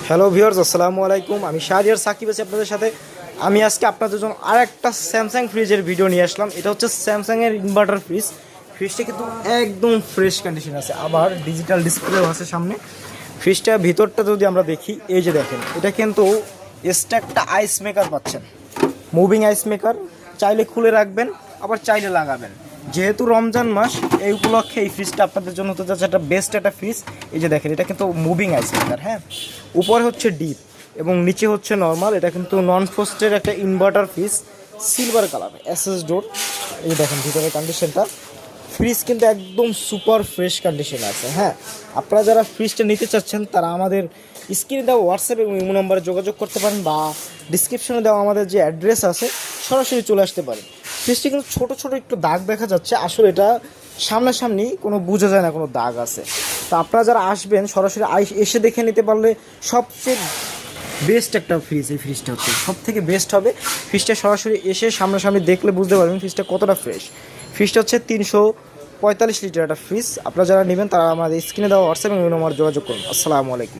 Hello viewers, আসসালামু আলাইকুম। আমি শাহরিয়ার সাকিব আছি আপনাদের সাথে। আমি আজকে আপনাদের জন্য আর একটা স্যামসাং ফ্রিজের ভিডিও নিয়ে আসলাম। এটা হচ্ছে স্যামসাংয়ের ইনভার্টার ফ্রিজ। ফ্রিজটা কিন্তু একদম ফ্রেশ কন্ডিশন আছে, আবার ডিজিটাল ডিসপ্লেও আছে সামনে। ফ্রিজটা ভিতরটা যদি আমরা দেখি, এই যে দেখেন, এটা কিন্তু এক্সট্রা একটা আইস মেকার পাচ্ছেন, মুভিং আইস মেকার। চাইলে খুলে রাখবেন, আবার চাইলে লাগাবেন। যেহেতু রমজান মাস, এই উপলক্ষে এই ফ্রিজটা আপনাদের জন্য হতে যাচ্ছে একটা বেস্ট একটা ফ্রিজ। এই যে দেখেন, এটা কিন্তু মুভিং আইস মেকার। হ্যাঁ, উপরে হচ্ছে ডিপ এবং নিচে হচ্ছে নর্মাল। এটা কিন্তু নন ফ্রস্টের একটা inverter fridge, silver colour, SS door. এই যে দেখেন ভিতরের কন্ডিশনটা। ফ্রিজ কিন্তু একদম সুপার ফ্রেশ কন্ডিশনে আছে। হ্যাঁ, আপনারা যারা ফ্রিজটা নিতে চাচ্ছেন তারা আমাদের স্ক্রিনে দেওয়া হোয়াটসঅ্যাপ এবং ইমো নম্বরে যোগাযোগ করতে পারেন, বা ডিসক্রিপশনে দেওয়া আমাদের যে অ্যাড্রেস আছে সরাসরি চলে আসতে পারেন। ফ্রিজটি কিন্তু ছোটো ছোটো একটু দাগ দেখা যাচ্ছে, আসলে এটা সামনাসামনি কোনো বোঝা যায় না কোনো দাগ আছে। তো আপনারা যারা আসবেন সরাসরি এসে দেখে নিতে পারলে সবচেয়ে বেস্ট একটা ফ্রিজ। এই ফ্রিজটা হচ্ছে সব থেকে বেস্ট হবে। ফ্রিজটা সরাসরি এসে সামনাসামনি দেখলে বুঝতে পারবেন ফ্রিজটা কতটা ফ্রেশ। ফ্রিজটা হচ্ছে 345 লিটার একটা ফ্রিজ। আপনারা যারা নেবেন তারা আমাদের স্ক্রিনে দেওয়া হোয়াটসঅ্যাপ এবং আমার যোগাযোগ করুন। আসসালামু আলাইকুম।